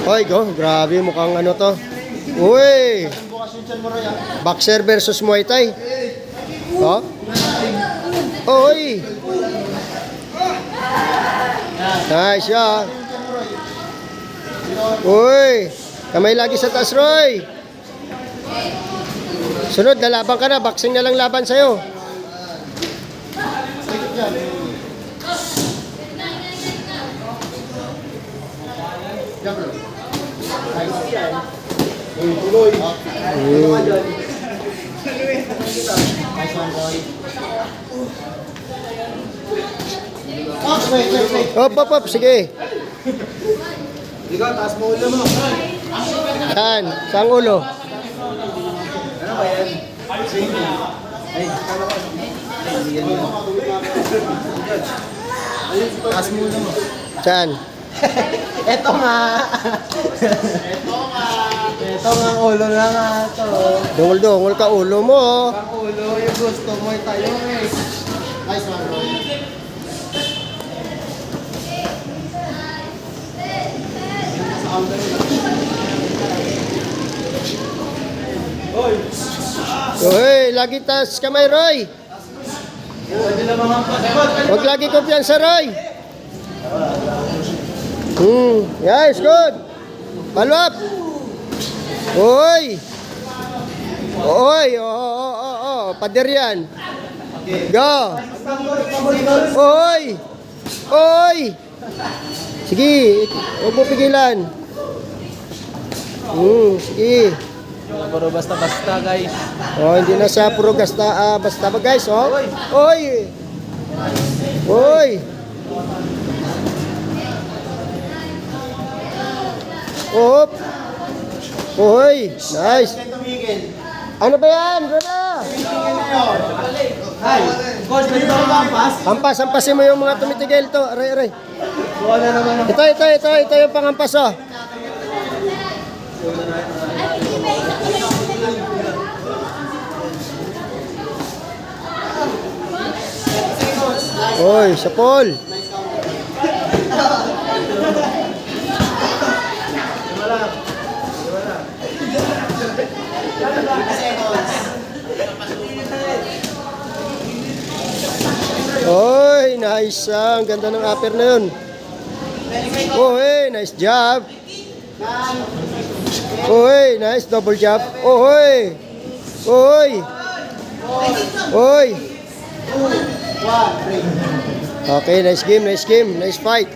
Hoy, go. Grabe, mukhang ano to. Uy! Boxer versus Muay Thai. Oh? Uy! Nice, yeah. Uy! Kamay lagi sa taas, Roy. Sunod, lalaban ka na. Boxing na lang laban sa'yo. Op, sige. Ikaw, taas mo ulo mo. Saan? Saan ulo? Ano ba yan? Ay, kala ko. Taas mo ulo mo. Saan? Ito nga. Ito nga ang ulo na nga ito. Dungol-dungol ka ulo mo. Ang ulo, yung gusto mo tayo eh. Nice one, bro. Uy, lagi taas kamay, Roy. Huwag lagi kumpiyansa, Roy. Yes, good. Follow up. Uy. Uy, pader yan. Go. Uy. Uy. Sige, huwag mo pigilan. Sige. Puro basta-basta, guys. Oh, hindi na siya puro basta ba guys, oh. Oy. Oy. Op. Oy, nice. Ano ba yan, brother? Hi. Coach, may ito ang hampas. Hampasin mo yung mga tumitigil to. Aray. Buwan na naman ang... Ito yung panghampas, oh. Oy, sa Paul. Oy, nice. Ang ganda ng upper na yun. Oy, nice job. Oy, nice double job. Oy. Okay, nice game, nice fight.